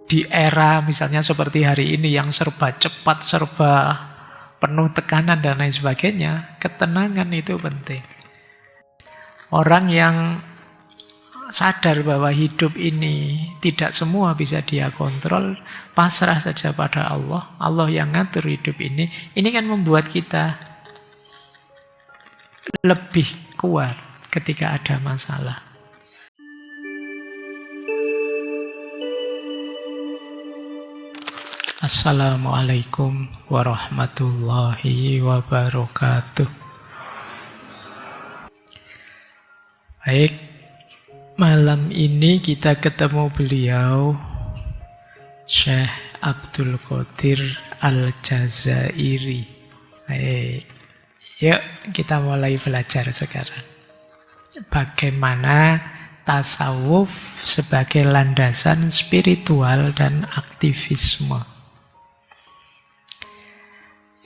Di era misalnya seperti hari ini yang serba cepat, serba penuh tekanan dan lain sebagainya, ketenangan itu penting. Orang yang sadar bahwa hidup ini tidak semua bisa dia kontrol, pasrah saja pada Allah. Allah yang ngatur hidup ini kan membuat kita lebih kuat ketika ada masalah. Assalamualaikum warahmatullahi wabarakatuh. Baik, malam ini kita ketemu beliau, Syekh Abdul Qadir Al-Jazairi. Baik, yuk kita mulai belajar sekarang. Bagaimana tasawuf sebagai landasan spiritual dan aktivisme.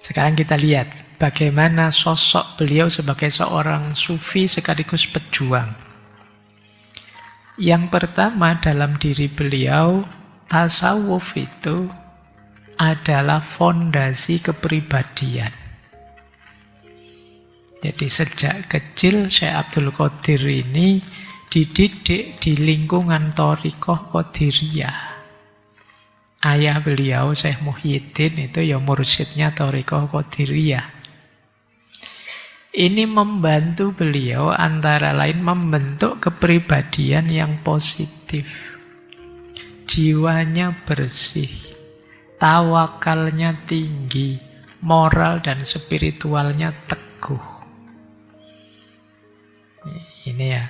Sekarang kita lihat bagaimana sosok beliau sebagai seorang sufi sekaligus pejuang. Yang pertama dalam diri beliau, tasawuf itu adalah fondasi kepribadian. Jadi sejak kecil Syekh Abdul Qadir ini dididik di lingkungan Thariqah Qadiriyah. Ayah beliau, Syekh Muhyiddin, itu ya mursyidnya Thariqah Qadiriyah. Ini membantu beliau antara lain membentuk kepribadian yang positif. Jiwanya bersih, tawakalnya tinggi, moral dan spiritualnya teguh. Ini ya,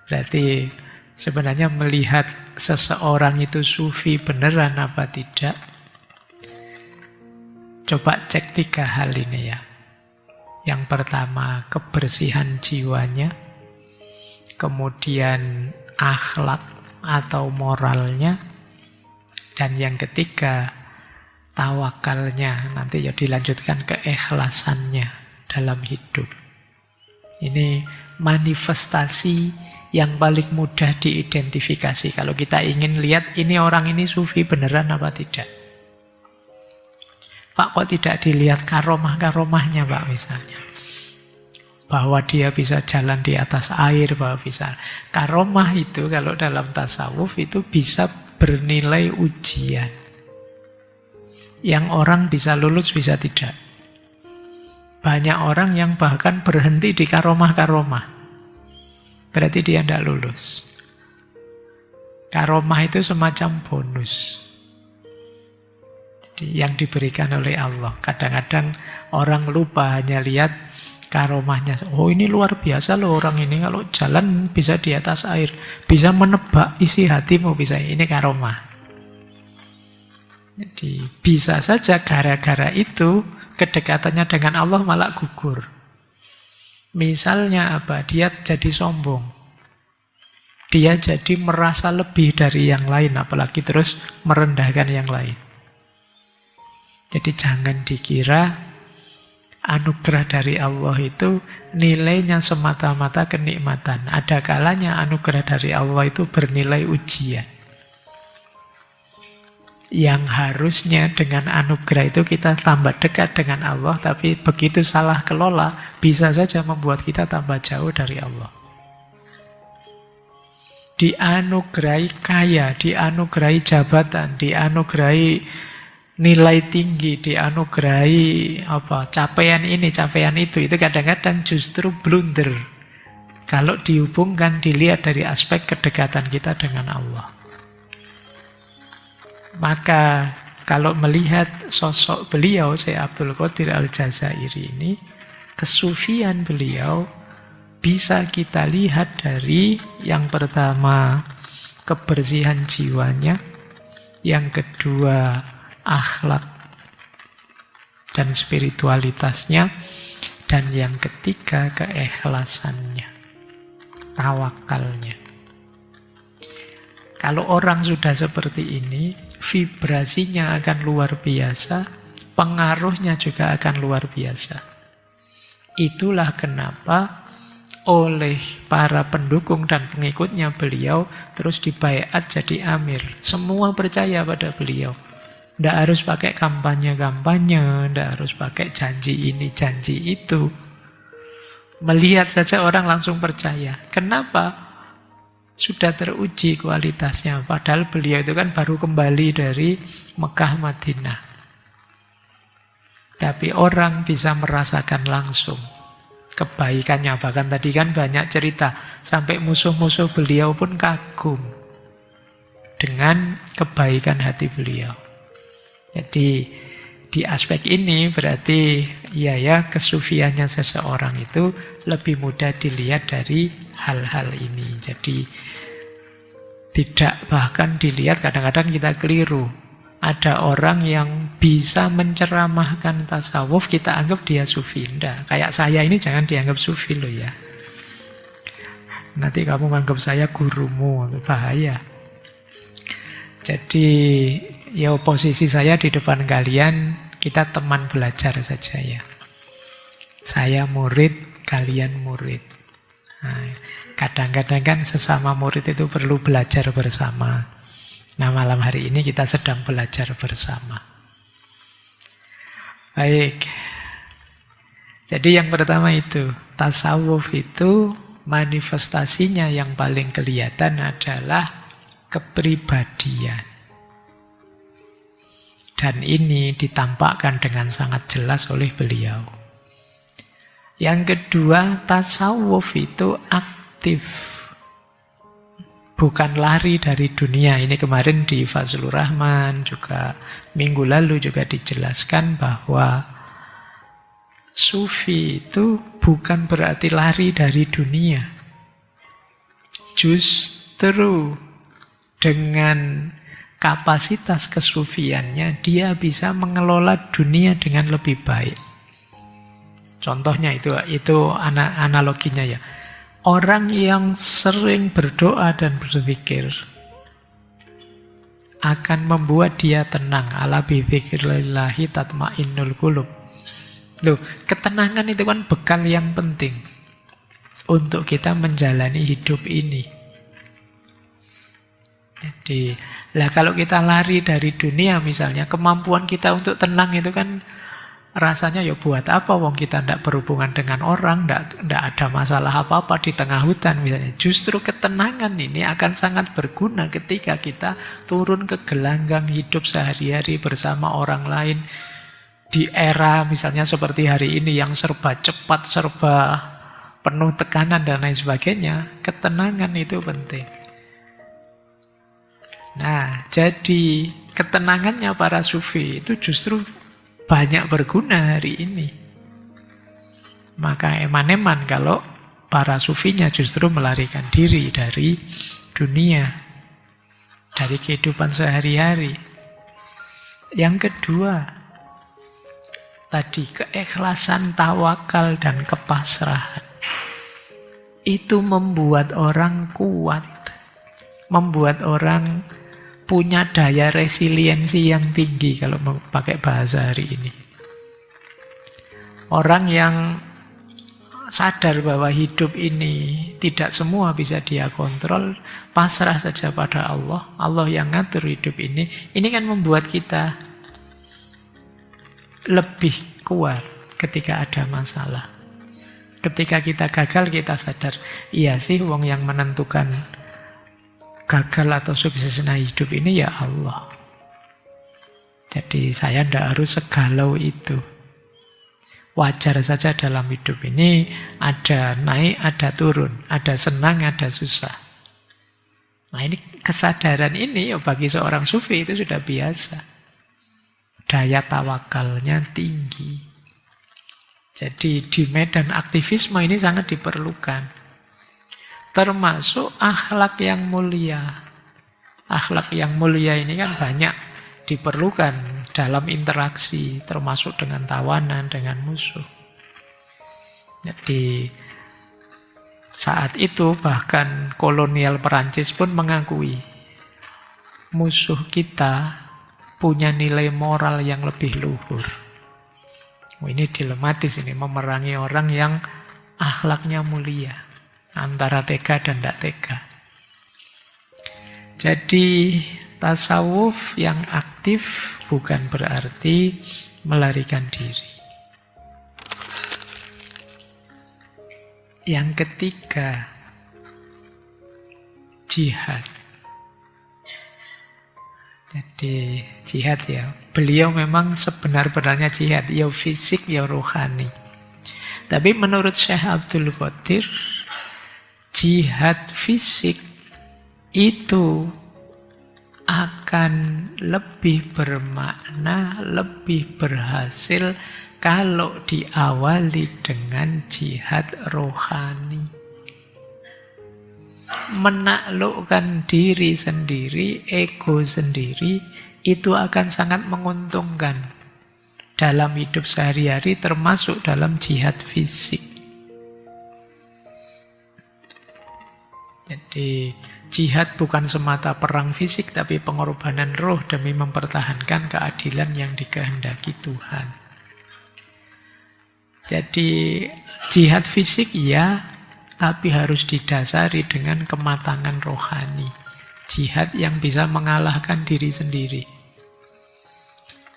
berarti sebenarnya melihat seseorang itu sufi beneran apa tidak, coba cek 3 hal ini ya. Yang pertama, kebersihan jiwanya. Kemudian akhlak atau moralnya. Dan yang ketiga, tawakalnya. Nanti ya dilanjutkan keikhlasannya dalam hidup. Ini manifestasi yang paling mudah diidentifikasi. Kalau kita ingin lihat ini orang ini sufi beneran apa tidak. Pak, kok tidak dilihat karomah-karomahnya Pak misalnya. Bahwa dia bisa jalan di atas air, bahwa bisa. Karomah itu kalau dalam tasawuf itu bisa bernilai ujian. Yang orang bisa lulus, bisa tidak. Banyak orang yang bahkan berhenti di karomah-karomah. Berarti dia tidak lulus. Karomah itu semacam bonus. Jadi yang diberikan oleh Allah. Kadang-kadang orang lupa hanya lihat karomahnya. Oh, ini luar biasa loh orang ini. Kalau jalan bisa di atas air. Bisa menebak isi hatimu. Bisa. Ini karomah. Jadi bisa saja gara-gara itu kedekatannya dengan Allah malah gugur. Misalnya apa? Dia jadi sombong. Dia jadi merasa lebih dari yang lain, apalagi terus merendahkan yang lain. Jadi jangan dikira anugerah dari Allah itu nilainya semata-mata kenikmatan. Ada kalanya anugerah dari Allah itu bernilai ujian. Yang harusnya dengan anugerah itu kita tambah dekat dengan Allah, tapi begitu salah kelola, bisa saja membuat kita tambah jauh dari Allah. Dianugerahi kaya, dianugerahi jabatan, dianugerahi nilai tinggi, dianugerahi capaian ini, capaian itu kadang-kadang justru blunder. Kalau dihubungkan, dilihat dari aspek kedekatan kita dengan Allah. Maka kalau melihat sosok beliau, Syekh Abdul Qadir Al-Jazairi ini, kesufian beliau bisa kita lihat dari yang pertama, kebersihan jiwanya, yang kedua, akhlak dan spiritualitasnya, dan yang ketiga, keikhlasannya, tawakalnya. Kalau orang sudah seperti ini, vibrasinya akan luar biasa, pengaruhnya juga akan luar biasa. Itulah kenapa oleh para pendukung dan pengikutnya beliau, terus dibaiat jadi amir. Semua percaya pada beliau. Tidak harus pakai kampanye-kampanye, tidak harus pakai janji ini, janji itu. Melihat saja orang langsung percaya. Kenapa? Sudah teruji kualitasnya. Padahal beliau itu kan baru kembali dari Mekah Madinah. Tapi orang bisa merasakan langsung kebaikannya. Bahkan tadi kan banyak cerita. Sampai musuh-musuh beliau pun kagum dengan kebaikan hati beliau. Jadi di aspek ini berarti ya kesufiannya seseorang itu lebih mudah dilihat dari hal-hal ini. Jadi tidak bahkan dilihat, kadang-kadang kita keliru. Ada orang yang bisa menceramahkan tasawuf, kita anggap dia sufi. Nggak. Kayak saya ini jangan dianggap sufi loh ya. Nanti kamu menganggap saya gurumu, bahaya. Jadi ya posisi saya di depan kalian, kita teman belajar saja ya. Saya murid, kalian murid. Nah, kadang-kadang kan sesama murid itu perlu belajar bersama. Nah, malam hari ini kita sedang belajar bersama. Baik. Jadi yang pertama itu, tasawuf itu manifestasinya yang paling kelihatan adalah kepribadian. Dan ini ditampakkan dengan sangat jelas oleh beliau. Yang kedua, tasawuf itu aktif. Bukan lari dari dunia. Ini kemarin di Fazlur Rahman, juga minggu lalu juga dijelaskan bahwa sufi itu bukan berarti lari dari dunia. Justru dengan kapasitas kesufiannya, dia bisa mengelola dunia dengan lebih baik. Contohnya itu analoginya ya. Orang yang sering berdoa dan berzikir akan membuat dia tenang. Ala bidzikrillahi tatmainnul qulub. Loh, ketenangan itu kan bekal yang penting untuk kita menjalani hidup ini. Jadi, kalau kita lari dari dunia misalnya, kemampuan kita untuk tenang itu kan rasanya ya buat apa, wong kita tidak berhubungan dengan orang, tidak ada masalah apa-apa di tengah hutan misalnya. Justru ketenangan ini akan sangat berguna ketika kita turun ke gelanggang hidup sehari-hari bersama orang lain. Di era misalnya seperti hari ini yang serba cepat, serba penuh tekanan dan lain sebagainya, ketenangan itu penting. Nah, jadi ketenangannya para sufi itu justru banyak berguna hari ini. Maka eman-eman kalau para sufinya justru melarikan diri dari dunia, dari kehidupan sehari-hari. Yang kedua, tadi keikhlasan, tawakal, dan kepasrahan. Itu membuat orang kuat, membuat orang punya daya resiliensi yang tinggi kalau mau pakai bahasa hari ini. Orang yang sadar bahwa hidup ini tidak semua bisa dia kontrol, pasrah saja pada Allah, Allah yang ngatur hidup ini kan membuat kita lebih kuat ketika ada masalah. Ketika kita gagal, kita sadar, iya sih wong yang menentukan gagal atau suksesnya hidup ini ya Allah. Jadi saya tidak harus segalau itu. Wajar saja dalam hidup ini ada naik, ada turun, ada senang, ada susah. Nah ini kesadaran ini bagi seorang sufi itu sudah biasa. Daya tawakalnya tinggi. Jadi di medan aktivisme ini sangat diperlukan. Termasuk akhlak yang mulia. Akhlak yang mulia ini kan banyak diperlukan dalam interaksi, termasuk dengan tawanan, dengan musuh. Jadi saat itu bahkan kolonial Perancis pun mengakui musuh kita punya nilai moral yang lebih luhur. Ini dilematis ini, memerangi orang yang akhlaknya mulia. Antara tega dan tidak tega. Jadi tasawuf yang aktif bukan berarti melarikan diri. Yang ketiga, jihad. Jadi jihad ya, beliau memang sebenar-benarnya jihad, ya fisik ya rohani. Tapi menurut Syekh Abdul Qadir, jihad fisik itu akan lebih bermakna, lebih berhasil kalau diawali dengan jihad rohani. Menaklukkan diri sendiri, ego sendiri, itu akan sangat menguntungkan dalam hidup sehari-hari, termasuk dalam jihad fisik. Jadi jihad bukan semata perang fisik, tapi pengorbanan roh demi mempertahankan keadilan yang dikehendaki Tuhan. Jadi jihad fisik ya, tapi harus didasari dengan kematangan rohani. Jihad yang bisa mengalahkan diri sendiri.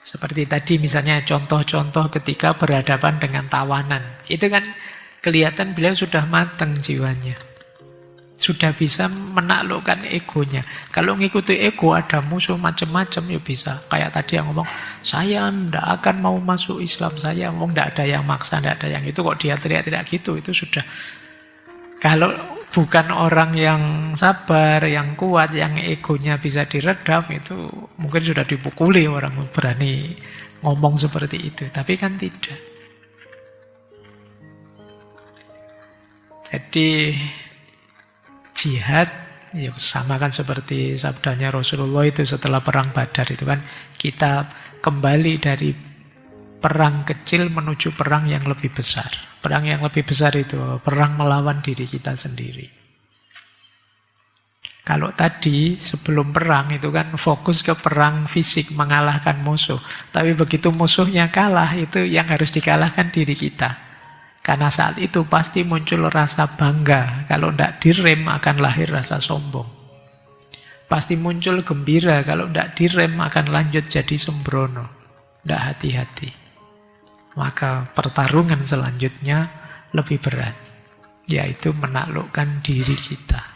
Seperti tadi misalnya contoh-contoh ketika berhadapan dengan tawanan. Itu kan kelihatan beliau sudah matang jiwanya. Sudah bisa menaklukkan egonya. Kalau ngikuti ego ada musuh macam-macam ya bisa. Kayak tadi yang ngomong, saya tidak akan mau masuk Islam. Saya ngomong tidak ada yang maksa, tidak ada yang itu. Kok dia teriak-teriak gitu, itu sudah. Kalau bukan orang yang sabar, yang kuat, yang egonya bisa diredam, itu mungkin sudah dipukuli orang berani ngomong seperti itu. Tapi kan tidak. Jadi jihad ya sama kan seperti sabdanya Rasulullah itu setelah perang Badar itu kan, kita kembali dari perang kecil menuju perang yang lebih besar. Perang yang lebih besar itu perang melawan diri kita sendiri. Kalau tadi sebelum perang itu kan fokus ke perang fisik, mengalahkan musuh. Tapi begitu musuhnya kalah, itu yang harus dikalahkan diri kita. Karena saat itu pasti muncul rasa bangga. Kalau tidak direm akan lahir rasa sombong. Pasti muncul gembira. Kalau tidak direm akan lanjut jadi sembrono. Tidak hati-hati. Maka pertarungan selanjutnya lebih berat. Yaitu menaklukkan diri kita.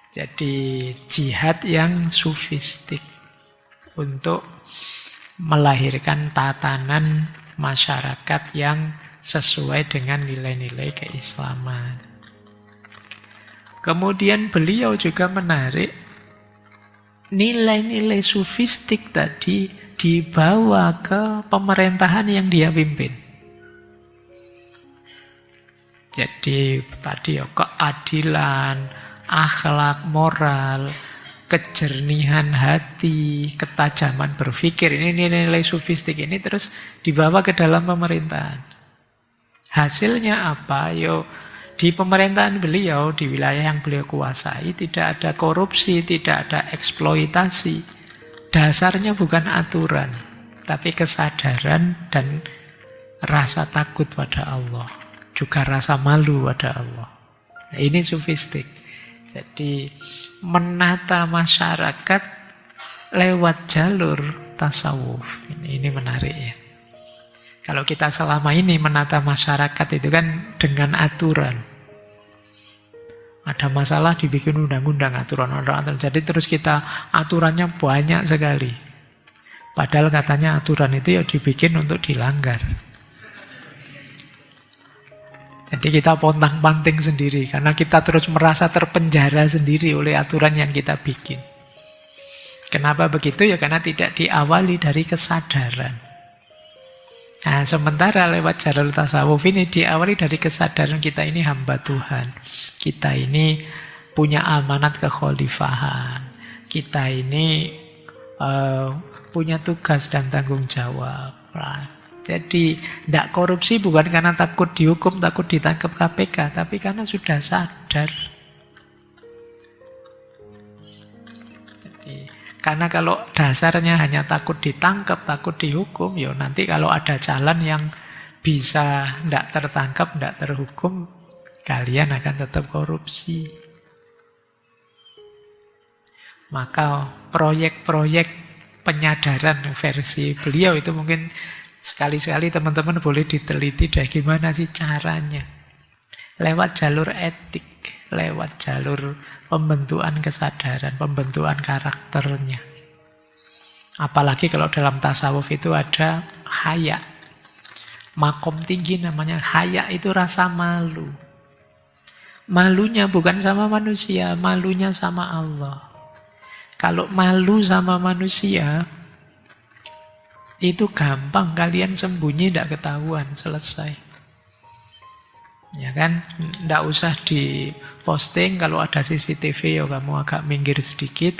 Jadi jihad yang sufistik. Untuk melahirkan tatanan masyarakat yang sesuai dengan nilai-nilai keislaman. Kemudian beliau juga menarik nilai-nilai sufistik tadi dibawa ke pemerintahan yang dia pimpin. Jadi tadi ya keadilan, akhlak, moral, kejernihan hati, ketajaman berpikir, ini nilai-nilai sufistik ini terus dibawa ke dalam pemerintahan. Hasilnya apa? Yo, di pemerintahan beliau, di wilayah yang beliau kuasai, tidak ada korupsi, tidak ada eksploitasi. Dasarnya bukan aturan, tapi kesadaran dan rasa takut pada Allah. Juga rasa malu pada Allah. Nah, ini sufistik. Jadi menata masyarakat lewat jalur tasawuf. Ini menarik ya. Kalau kita selama ini menata masyarakat itu kan dengan aturan. Ada masalah dibikin undang-undang, aturan. Jadi terus kita aturannya banyak sekali. Padahal katanya aturan itu ya dibikin untuk dilanggar. Jadi kita pontang-panting sendiri karena kita terus merasa terpenjara sendiri oleh aturan yang kita bikin. Kenapa begitu? Ya karena tidak diawali dari kesadaran. Nah, sementara lewat jalur tasawuf ini diawali dari kesadaran kita ini hamba Tuhan. Kita ini punya amanat kekhalifahan. Kita ini punya tugas dan tanggung jawab. Jadi tidak korupsi bukan karena takut dihukum, takut ditangkap KPK, tapi karena sudah sadar. Jadi, karena kalau dasarnya hanya takut ditangkap, takut dihukum, ya nanti kalau ada jalan yang bisa tidak tertangkap, tidak terhukum, kalian akan tetap korupsi. Maka proyek-proyek penyadaran versi beliau itu mungkin sekali-sekali teman-teman boleh diteliti deh gimana sih caranya. Lewat jalur etik, lewat jalur pembentukan kesadaran, pembentukan karakternya. Apalagi kalau dalam tasawuf itu ada haya. Makom tinggi namanya haya, itu rasa malu. Malunya bukan sama manusia, malunya sama Allah. Kalau malu sama manusia, itu gampang, kalian sembunyi tidak ketahuan, selesai. Ya kan, tidak usah diposting. Kalau ada CCTV, ya kamu agak minggir sedikit,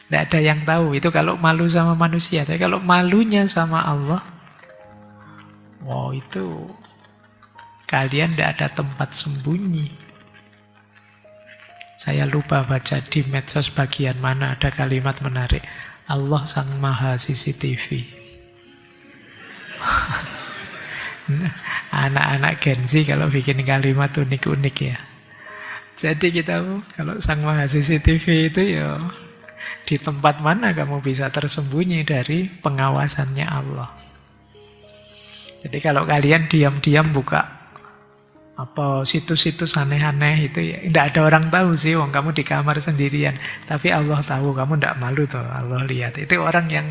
tidak ada yang tahu. Itu kalau malu sama manusia. Tapi kalau malunya sama Allah, wow, itu kalian tidak ada tempat sembunyi. Saya lupa baca di medsos bagian mana ada kalimat menarik. Allah Sang Maha CCTV. Anak-anak Gen Z kalau bikin kalimat unik-unik ya. Jadi kita kalau Sang Maha CCTV itu ya di tempat mana kamu bisa tersembunyi dari pengawasannya Allah. Jadi kalau kalian diam-diam buka apa situs-situs aneh-aneh itu ya tidak ada orang tahu sih, wong kamu di kamar sendirian, tapi Allah tahu, kamu tidak malu toh, Allah lihat. Itu orang yang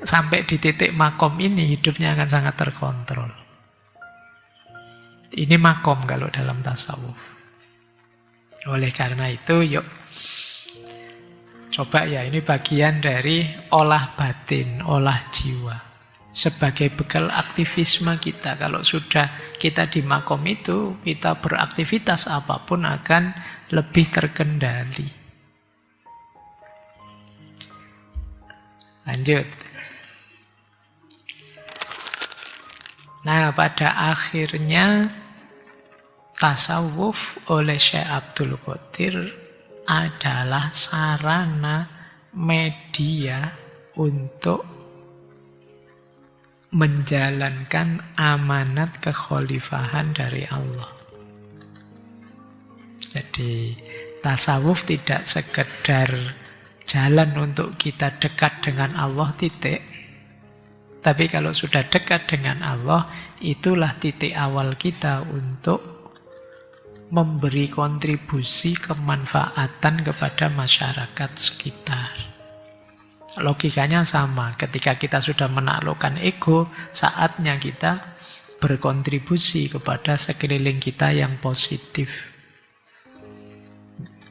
sampai di titik makom ini hidupnya akan sangat terkontrol. Ini makom kalau dalam tasawuf. Oleh karena itu yuk coba ya, ini bagian dari olah batin, olah jiwa. Sebagai bekal aktivisme kita. Kalau sudah kita di makom itu, kita beraktivitas apapun akan lebih terkendali. Lanjut. Nah, pada akhirnya tasawuf oleh Syekh Abdul Qadir adalah sarana media untuk menjalankan amanat kekhalifahan dari Allah. Jadi tasawuf tidak sekedar jalan untuk kita dekat dengan Allah, titik. Tapi kalau sudah dekat dengan Allah, itulah titik awal kita untuk memberi kontribusi kemanfaatan kepada masyarakat sekitar. Logikanya sama, ketika kita sudah menaklukkan ego, saatnya kita berkontribusi kepada sekeliling kita yang positif.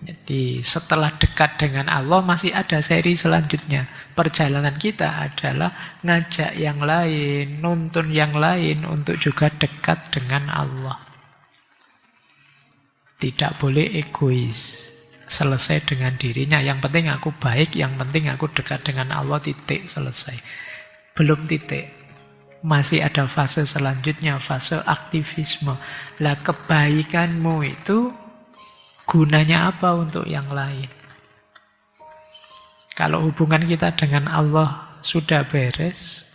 Jadi setelah dekat dengan Allah masih ada seri selanjutnya. Perjalanan kita adalah ngajak yang lain, nuntun yang lain untuk juga dekat dengan Allah. Tidak boleh egois. Selesai dengan dirinya, yang penting aku baik, yang penting aku dekat dengan Allah, titik, selesai. Belum titik, masih ada fase selanjutnya, fase aktivisme. Lah kebaikanmu itu gunanya apa untuk yang lain? Kalau hubungan kita dengan Allah sudah beres,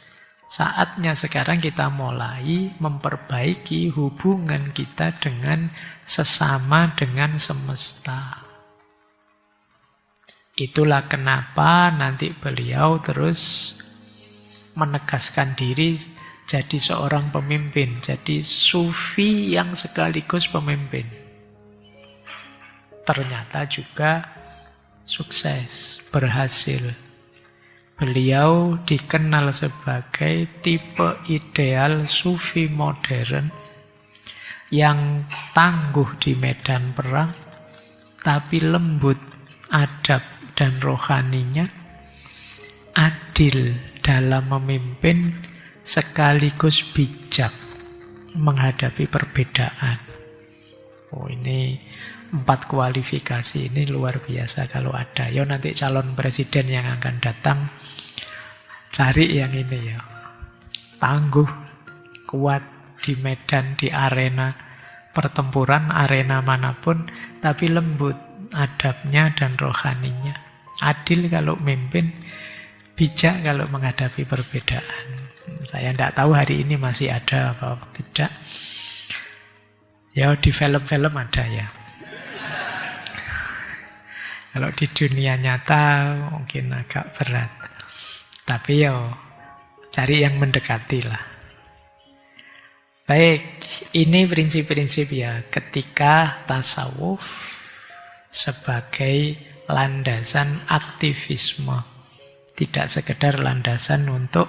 saatnya sekarang kita mulai memperbaiki hubungan kita dengan sesama, dengan semesta. Itulah kenapa nanti beliau terus menegaskan diri jadi seorang pemimpin, jadi sufi yang sekaligus pemimpin. Ternyata juga sukses, berhasil. Beliau dikenal sebagai tipe ideal sufi modern yang tangguh di medan perang, tapi lembut, adab dan rohaninya, adil dalam memimpin, sekaligus bijak menghadapi perbedaan. Oh, ini 4 kualifikasi ini luar biasa kalau ada. Ya nanti calon presiden yang akan datang, cari yang ini ya. Tangguh, kuat di medan, di arena pertempuran, arena manapun, tapi lembut adabnya dan rohaninya. Adil kalau mimpin, bijak kalau menghadapi perbedaan. Saya tidak tahu hari ini masih ada apa tidak. Ya di film-film ada ya. Kalau di dunia nyata mungkin agak berat. Tapi ya cari yang mendekati lah. Baik, ini prinsip-prinsip ya ketika tasawuf sebagai landasan aktivisme. Tidak sekedar landasan untuk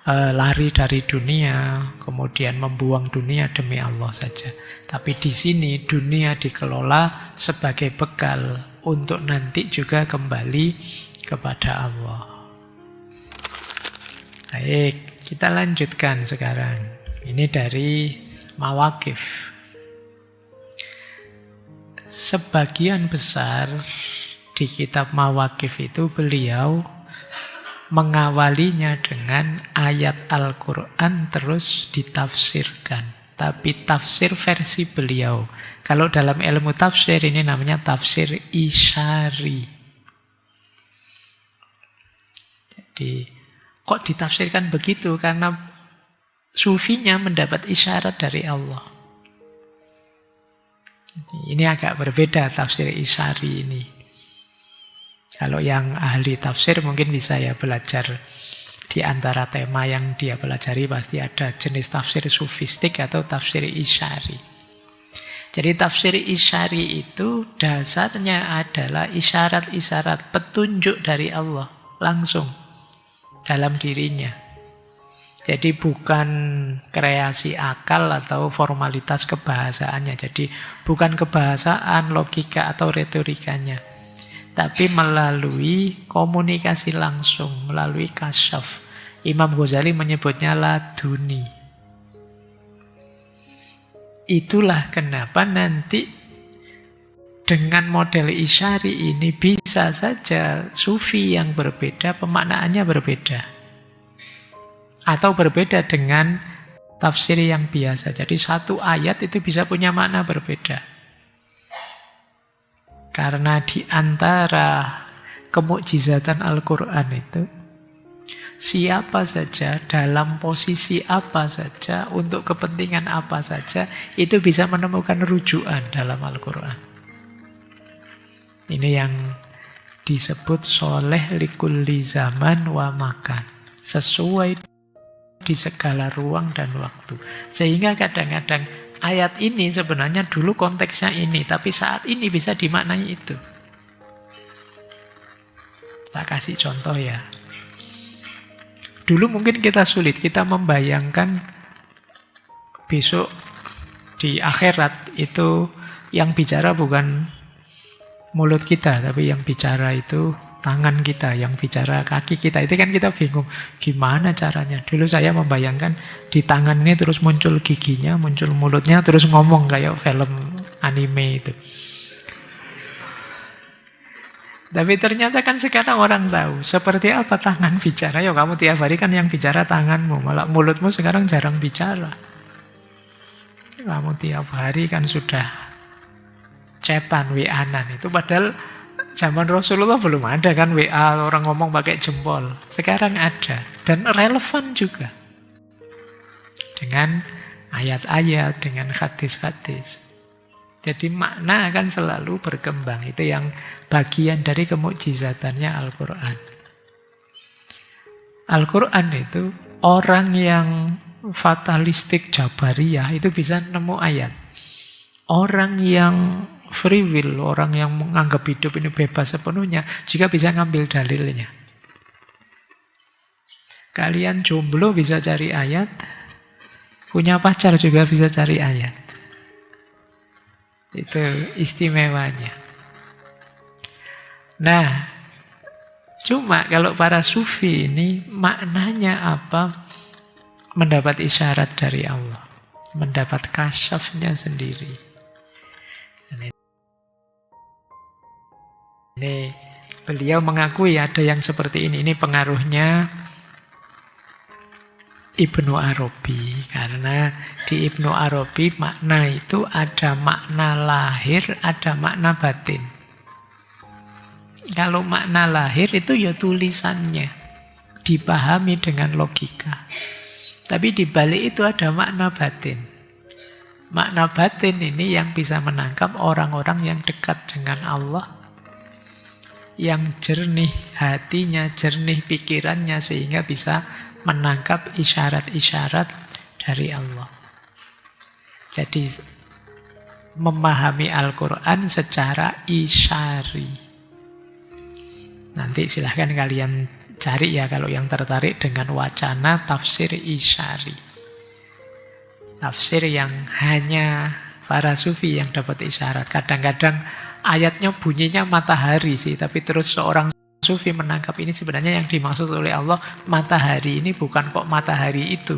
lari dari dunia, kemudian membuang dunia demi Allah saja. Tapi di sini dunia dikelola sebagai bekal untuk nanti juga kembali kepada Allah. Baik, kita lanjutkan sekarang. Ini dari Mawaqif. Sebagian besar di kitab Mawaqif itu beliau mengawalinya dengan ayat Al-Quran terus ditafsirkan. Tapi tafsir versi beliau. Kalau dalam ilmu tafsir ini namanya tafsir isyari. Jadi kok ditafsirkan begitu? Karena sufinya mendapat isyarat dari Allah. Ini agak berbeda tafsir isyari ini. Kalau yang ahli tafsir mungkin bisa ya belajar di antara tema yang dia pelajari pasti ada jenis tafsir sufistik atau tafsir isyari. Jadi tafsir isyari itu dasarnya adalah isyarat-isyarat petunjuk dari Allah langsung dalam dirinya. Jadi bukan kreasi akal atau formalitas kebahasaannya. Jadi bukan kebahasaan, logika atau retorikanya. Tapi melalui komunikasi langsung, melalui kasyaf. Imam Ghazali menyebutnya laduni. Itulah kenapa nanti dengan model isyari ini bisa saja sufi yang berbeda, pemaknaannya berbeda. Atau berbeda dengan tafsir yang biasa. Jadi satu ayat itu bisa punya makna berbeda. Karena di antara kemukjizatan Al-Quran itu, siapa saja, dalam posisi apa saja, untuk kepentingan apa saja, itu bisa menemukan rujukan dalam Al-Quran. Ini yang disebut soleh likulli zaman wa makan. Sesuai di segala ruang dan waktu. Sehingga kadang-kadang ayat ini sebenarnya dulu konteksnya ini, tapi saat ini bisa dimaknai itu. Tak kasih contoh ya. Dulu mungkin kita sulit, kita membayangkan besok di akhirat itu yang bicara bukan mulut kita, tapi yang bicara itu tangan kita, yang bicara kaki kita. Itu kan kita bingung, gimana caranya? Dulu saya membayangkan di tangan ini terus muncul giginya, muncul mulutnya, terus ngomong kayak film anime itu. Tapi ternyata kan sekarang orang tahu seperti apa tangan bicara. Ya kamu tiap hari kan yang bicara tanganmu, malah mulutmu sekarang jarang bicara. Kamu tiap hari kan sudah chatan, WA-an itu, padahal zaman Rasulullah belum ada kan WA, orang ngomong pakai jempol. Sekarang ada. Dan relevan juga. Dengan ayat-ayat, dengan hadis-hadis. Jadi makna akan selalu berkembang. Itu yang bagian dari kemukjizatannya Al-Quran. Al-Quran itu orang yang fatalistik Jabariyah itu bisa nemu ayat. Orang yang free will, orang yang menganggap hidup ini bebas sepenuhnya, juga bisa ngambil dalilnya. Kalian jomblo bisa cari ayat, punya pacar juga bisa cari ayat. Itu istimewanya. Nah, cuma kalau para sufi ini maknanya apa? Mendapat isyarat dari Allah, mendapat kasyafnya sendiri. Ini beliau mengakui ada yang seperti ini. Ini pengaruhnya Ibnu Arabi. Karena di Ibnu Arabi makna itu ada makna lahir, ada makna batin. Kalau makna lahir itu ya tulisannya, dipahami dengan logika. Tapi di balik itu ada makna batin. Makna batin ini yang bisa menangkap orang-orang yang dekat dengan Allah, yang jernih hatinya, jernih pikirannya, sehingga bisa menangkap isyarat-isyarat dari Allah. Jadi memahami Al-Quran secara isyari. Nanti silahkan kalian cari ya kalau yang tertarik dengan wacana tafsir isyari. Tafsir yang hanya para sufi yang dapat isyarat. Kadang-kadang ayatnya bunyinya matahari sih, tapi terus seorang sufi menangkap ini sebenarnya yang dimaksud oleh Allah matahari ini bukan kok matahari itu,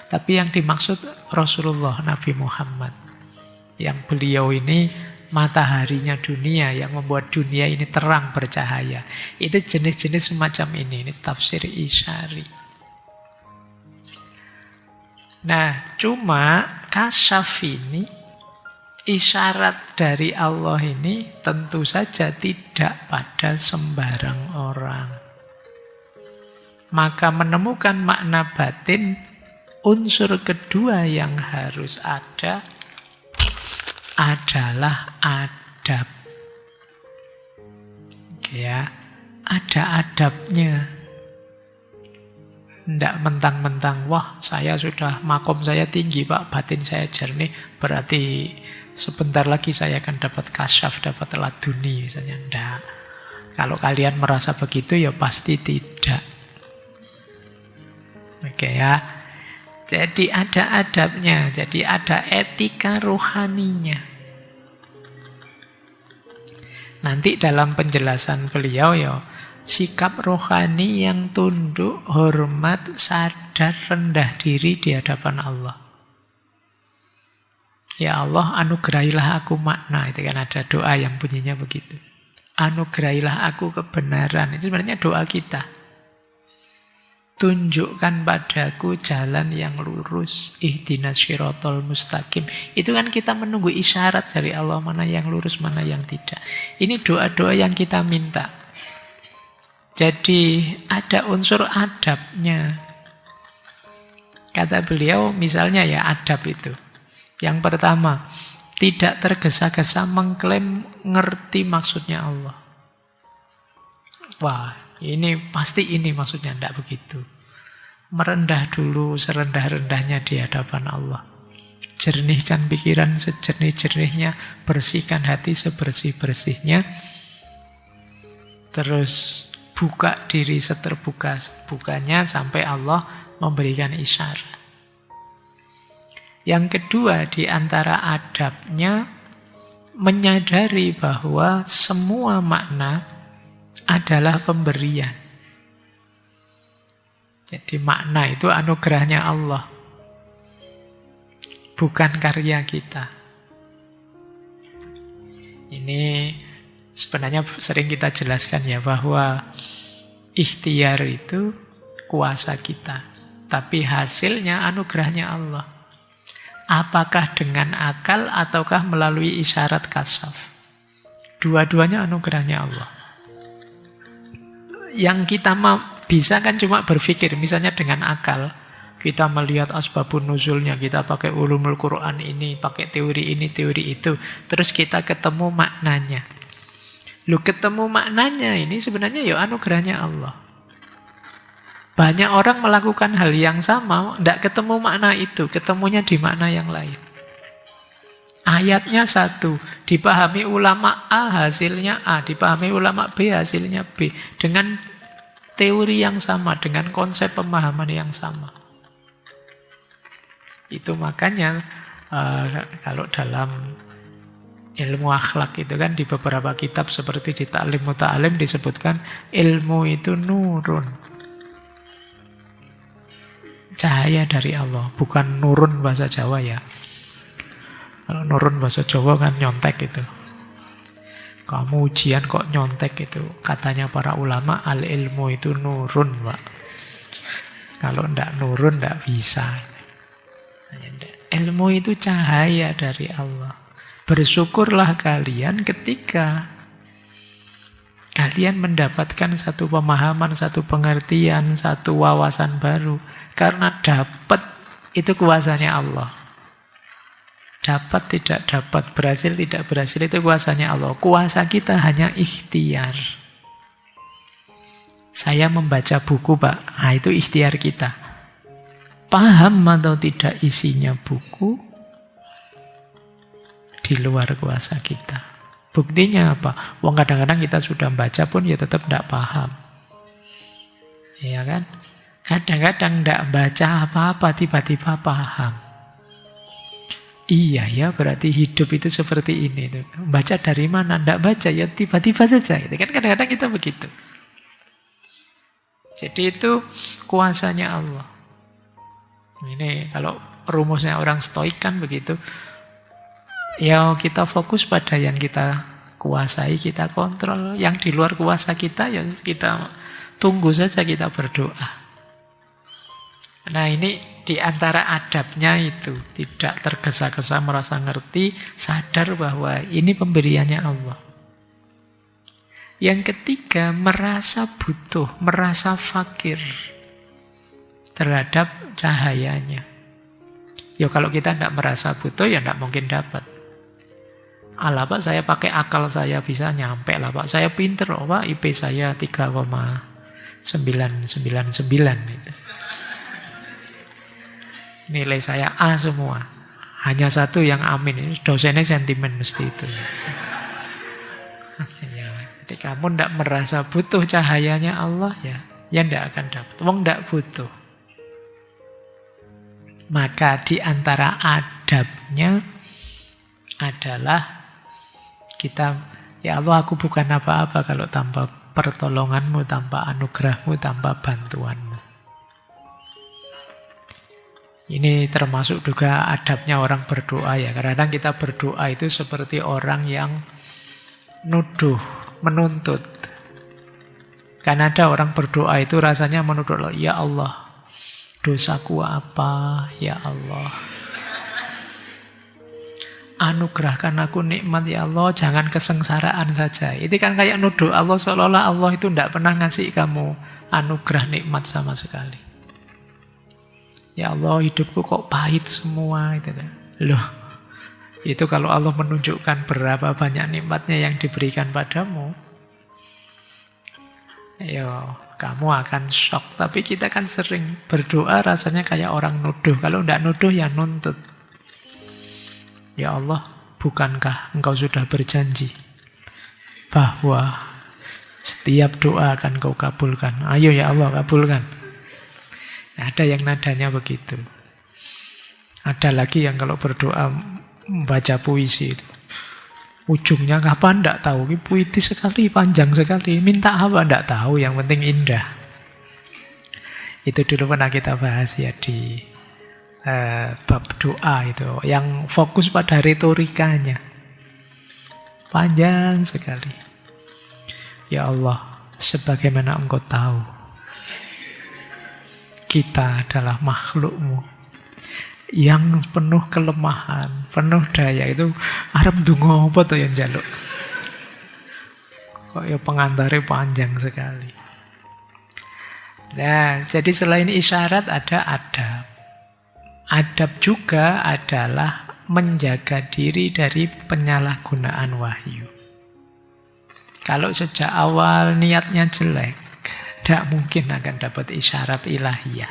tapi yang dimaksud Rasulullah Nabi Muhammad. Yang beliau ini mataharinya dunia, yang membuat dunia ini terang bercahaya. Itu jenis-jenis semacam ini tafsir isyari. Nah, cuma kasyaf ini, isyarat dari Allah ini tentu saja tidak pada sembarang orang. Maka menemukan makna batin, unsur kedua yang harus ada adalah adab. Ya, ada adabnya. Tidak mentang-mentang, wah saya sudah, makom saya tinggi Pak, batin saya jernih, berarti sebentar lagi saya akan dapat kasyaf, dapat laduni misalnya. Tidak. Kalau kalian merasa begitu ya pasti tidak. Oke ya. Jadi ada adabnya, jadi ada etika rohaninya. Nanti dalam penjelasan beliau ya, sikap rohani yang tunduk, hormat, sadar, rendah diri di hadapan Allah. Ya Allah, anugerahilah aku makna. Itu kan ada doa yang bunyinya begitu. Anugerahilah aku kebenaran. Itu sebenarnya doa kita. Tunjukkan padaku jalan yang lurus. Ihdinas syiratal mustaqim. Itu kan kita menunggu isyarat dari Allah, mana yang lurus, mana yang tidak. Ini doa-doa yang kita minta. Jadi ada unsur adabnya. Kata beliau misalnya ya adab itu. Yang pertama, tidak tergesa-gesa mengklaim ngerti maksudnya Allah. Wah, ini pasti ini maksudnya, tidak begitu. Merendah dulu serendah-rendahnya di hadapan Allah. Jernihkan pikiran sejernih-jernihnya, bersihkan hati sebersih-bersihnya. Terus buka diri seterbuka-bukanya sampai Allah memberikan isyarat. Yang kedua di antara adabnya, menyadari bahwa semua makna adalah pemberian. Jadi makna itu anugerahnya Allah, bukan karya kita. Ini sebenarnya sering kita jelaskan ya, bahwa ikhtiar itu kuasa kita, tapi hasilnya anugerahnya Allah. Apakah dengan akal ataukah melalui isyarat kasyaf? Dua-duanya anugerahnya Allah. Yang kita bisa kan cuma berpikir, misalnya dengan akal. Kita melihat asbabun nuzulnya, kita pakai ulumul Quran ini, pakai teori ini, teori itu. Terus kita ketemu maknanya. Lu ketemu maknanya ini sebenarnya ya anugerahnya Allah. Banyak orang melakukan hal yang sama, tidak ketemu makna itu, ketemunya di makna yang lain. Ayatnya satu, dipahami ulama A hasilnya A, dipahami ulama B hasilnya B. Dengan teori yang sama, dengan konsep pemahaman yang sama. Itu makanya kalau dalam ilmu akhlak itu kan di beberapa kitab seperti di Ta'lim Muta'alim disebutkan ilmu itu nurun. Cahaya dari Allah, bukan nurun bahasa Jawa ya. Kalau nurun bahasa Jawa kan nyontek itu. Kamu ujian kok nyontek itu. Katanya para ulama, al ilmu itu nurun, Pak. Kalau ndak nurun ndak bisa. Ilmu itu cahaya dari Allah. Bersyukurlah kalian ketika kalian mendapatkan satu pemahaman, satu pengertian, satu wawasan baru. Karena dapat itu kuasanya Allah. Dapat tidak dapat, berhasil tidak berhasil, itu kuasanya Allah. Kuasa kita hanya ikhtiar. Saya membaca buku, Pak. Nah, itu ikhtiar kita. Paham atau tidak isinya buku, di luar kuasa kita. Buktinya apa? Wong kadang-kadang kita sudah baca pun ya tetap tidak paham. Iya kan? Kadang-kadang tidak baca apa-apa, tiba-tiba paham. Iya ya, berarti hidup itu seperti ini. Baca dari mana? Tidak baca, ya tiba-tiba saja. Kan kadang-kadang kita begitu. Jadi itu kuasanya Allah. Ini kalau rumusnya orang stoik kan begitu. Ya kita fokus pada yang kita kuasai, kita kontrol. Yang di luar kuasa kita, ya kita tunggu saja, kita berdoa. Nah ini di antara adabnya itu. Tidak tergesa-gesa merasa ngerti, sadar bahwa ini pemberiannya Allah. Yang ketiga, merasa butuh, merasa fakir terhadap cahayanya. Ya kalau kita tidak merasa butuh, ya tidak mungkin dapat. Alah Pak, saya pakai akal saya bisa nyampe lah Pak. Saya pinter, oh Pak, IP saya 3,999 itu. Nilai saya A semua. Hanya satu yang amin. Dosennya sentimen mesti itu. Jadi kamu tidak merasa butuh cahayanya Allah, ya tidak akan dapat. Wong tidak butuh. Maka di antara adabnya adalah kita, ya Allah, aku bukan apa-apa kalau tanpa pertolonganmu, tanpa anugerahmu, tanpa bantuanmu. Ini termasuk juga adabnya orang berdoa ya. Kadang-kadang kita berdoa itu seperti orang yang nuduh, menuntut. Karena ada orang berdoa itu rasanya menuduh, ya Allah, dosaku apa, ya Allah. Anugerahkan aku nikmat, ya Allah, jangan kesengsaraan saja. Itu kan kayak nuduh Allah, seolah-olah Allah itu tidak pernah ngasih kamu anugerah nikmat sama sekali. Ya Allah, hidupku kok pahit semua. Loh, itu kalau Allah menunjukkan berapa banyak nikmatnya yang diberikan padamu, ya kamu akan shock. Tapi kita kan sering berdoa rasanya kayak orang nuduh. Kalau tidak nuduh ya nuntut. Ya Allah, bukankah Engkau sudah berjanji bahwa setiap doa akan Kau kabulkan? Ayo ya Allah, kabulkan. Nah, ada yang nadanya begitu. Ada lagi yang kalau berdoa membaca puisi itu, ujungnya kapan tidak tahu. Ini puitis sekali, panjang sekali. Minta apa tidak tahu, yang penting indah. Itu dulu pernah kita bahas ya di bab doa itu, yang fokus pada retorikanya. Panjang sekali. Ya Allah, sebagaimana Engkau tahu, kita adalah makhluk-Mu yang penuh kelemahan, penuh daya. Itu arep ndonga apa to yang njaluk. Kok ya pengantarnya panjang sekali. Nah, jadi selain isyarat ada adab. Adab juga adalah menjaga diri dari penyalahgunaan wahyu. Kalau sejak awal niatnya jelek, tidak mungkin akan dapat isyarat ilahiyah.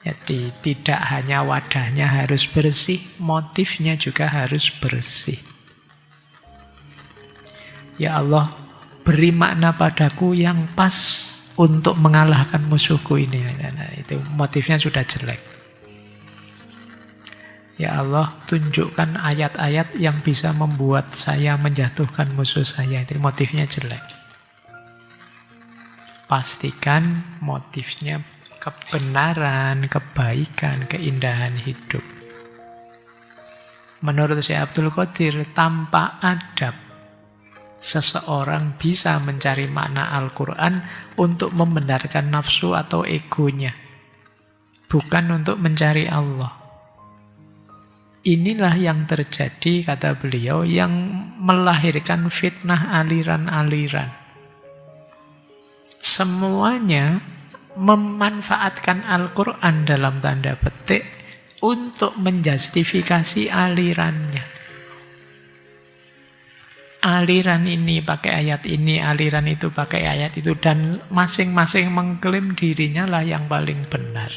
Jadi tidak hanya wadahnya harus bersih, motifnya juga harus bersih. Ya Allah, beri makna padaku yang pas untuk mengalahkan musuhku ini. Nah, itu motifnya sudah jelek. Ya Allah, tunjukkan ayat-ayat yang bisa membuat saya menjatuhkan musuh saya. Itu motifnya jelek. Pastikan motifnya kebenaran, kebaikan, keindahan hidup. Menurut Syekh Abdul Qadir, tanpa adab, seseorang bisa mencari makna Al-Quran untuk membenarkan nafsu atau egonya, bukan untuk mencari Allah. Inilah yang terjadi, kata beliau, yang melahirkan fitnah aliran-aliran. Semuanya memanfaatkan Al-Quran dalam tanda petik untuk menjustifikasi alirannya. Aliran ini pakai ayat ini, aliran itu pakai ayat itu, dan masing-masing mengklaim dirinya lah yang paling benar.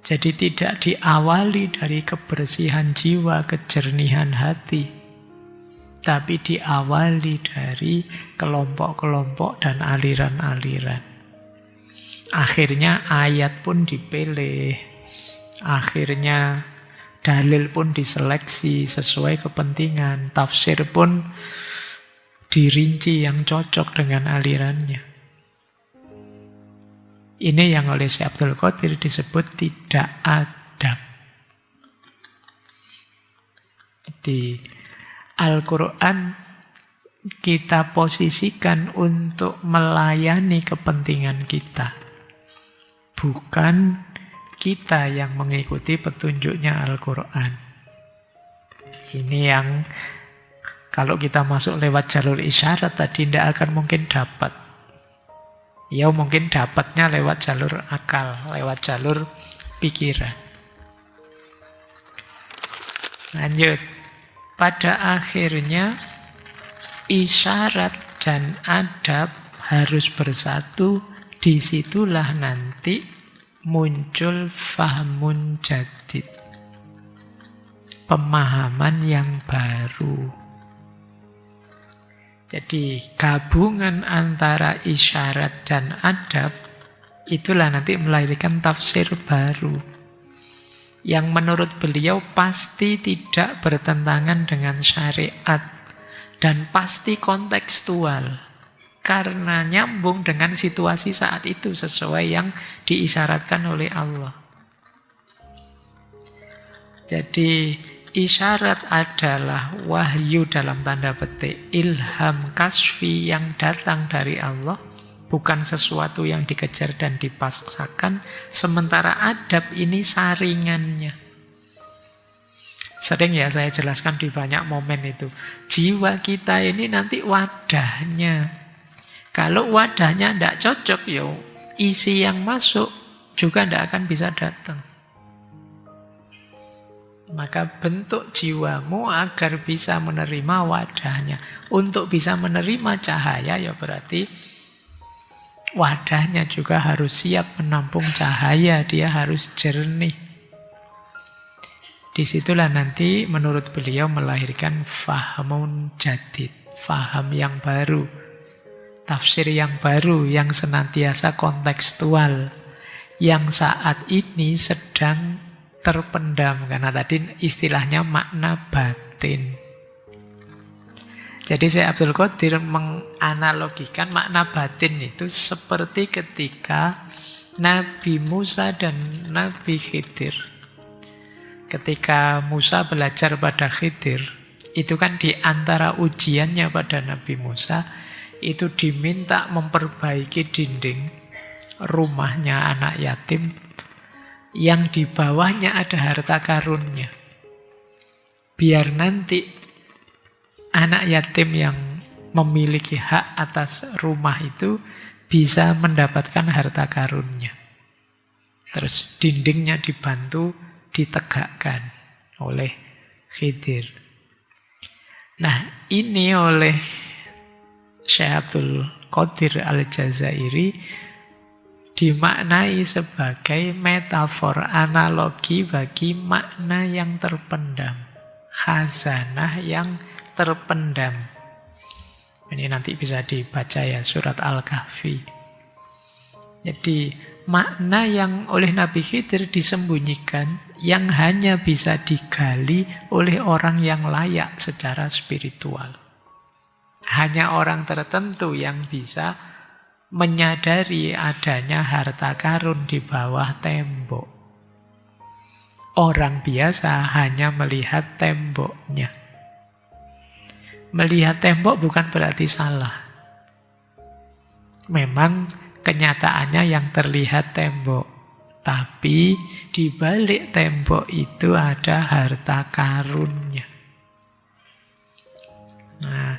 Jadi tidak diawali dari kebersihan jiwa, kejernihan hati, tapi diawali dari kelompok-kelompok dan aliran-aliran. Akhirnya ayat pun dipilih, akhirnya dalil pun diseleksi sesuai kepentingan, tafsir pun dirinci yang cocok dengan alirannya. Ini yang oleh Syekh Abdul Qadir disebut tidak adab. Di Al-Quran kita posisikan untuk melayani kepentingan kita, bukan kita yang mengikuti petunjuknya Al-Quran. Ini yang kalau kita masuk lewat jalur isyarat tadi tidak akan mungkin dapat. Ya mungkin dapatnya lewat jalur akal, lewat jalur pikiran. Lanjut. Pada akhirnya isyarat dan adab harus bersatu. Disitulah nanti muncul fahmun jadid, pemahaman yang baru. Jadi gabungan antara isyarat dan adab itulah nanti melahirkan tafsir baru yang menurut beliau pasti tidak bertentangan dengan syariat dan pasti kontekstual karena nyambung dengan situasi saat itu sesuai yang diisyaratkan oleh Allah. Jadi isyarat adalah wahyu dalam tanda petik, ilham kasfi yang datang dari Allah, bukan sesuatu yang dikejar dan dipaksakan. Sementara adab ini saringannya. Sering ya saya jelaskan di banyak momen itu. Jiwa kita ini nanti wadahnya. Kalau wadahnya tidak cocok, isi yang masuk juga tidak akan bisa datang. Maka bentuk jiwamu agar bisa menerima wadahnya. Untuk bisa menerima cahaya ya berarti wadahnya juga harus siap menampung cahaya. Dia harus jernih. Disitulah nanti menurut beliau melahirkan fahamun jadid. Faham yang baru. Tafsir yang baru yang senantiasa kontekstual. Yang saat ini sedang terpendam, karena tadi istilahnya makna batin. Jadi Syekh Abdul Qadir menganalogikan makna batin itu seperti ketika Nabi Musa dan Nabi Khidir. Ketika Musa belajar pada Khidir, itu kan di antara ujiannya pada Nabi Musa, itu diminta memperbaiki dinding rumahnya anak yatim, yang di bawahnya ada harta karunnya. Biar nanti anak yatim yang memiliki hak atas rumah itu bisa mendapatkan harta karunnya. Terus dindingnya dibantu ditegakkan oleh Khidir. Nah, ini oleh Syekh Abdul Qadir Al-Jazairi dimaknai sebagai metafor, analogi bagi makna yang terpendam, khazanah yang terpendam. Ini nanti bisa dibaca ya, surat Al-Kahfi. Jadi makna yang oleh Nabi Khidir disembunyikan, yang hanya bisa digali oleh orang yang layak secara spiritual. Hanya orang tertentu yang bisa menyadari adanya harta karun di bawah tembok. Orang biasa hanya melihat temboknya. Melihat tembok bukan berarti salah. Memang kenyataannya yang terlihat tembok. Tapi di balik tembok itu ada harta karunnya. Nah,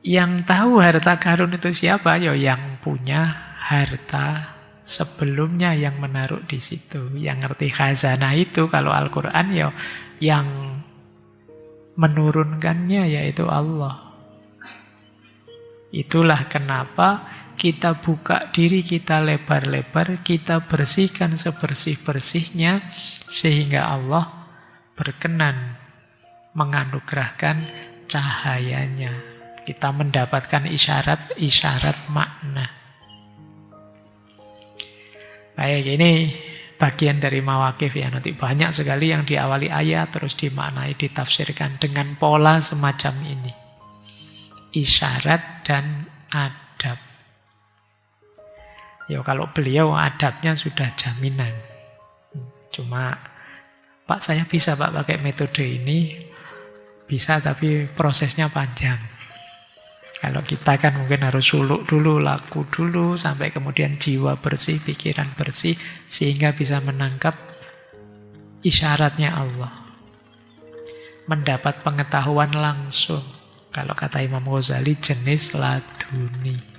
Yang tahu harta karun itu siapa? Ya yang punya harta sebelumnya yang menaruh di situ. Yang ngerti khazanah itu kalau Al-Quran ya yang menurunkannya yaitu Allah. Itulah kenapa kita buka diri kita lebar-lebar, kita bersihkan sebersih-bersihnya sehingga Allah berkenan menganugerahkan cahayanya. Kita mendapatkan isyarat-isyarat makna. Baik, ini bagian dari mawakif ya. Nanti banyak sekali yang diawali ayat terus dimaknai, ditafsirkan dengan pola semacam ini. Isyarat dan adab. Ya kalau beliau adabnya sudah jaminan. Cuma, Pak saya bisa Pak pakai metode ini. Bisa tapi prosesnya panjang. Kalau kita kan mungkin harus suluk dulu, laku dulu, sampai kemudian jiwa bersih, pikiran bersih, sehingga bisa menangkap isyaratnya Allah. Mendapat pengetahuan langsung. Kalau kata Imam Ghazali, jenis laduni.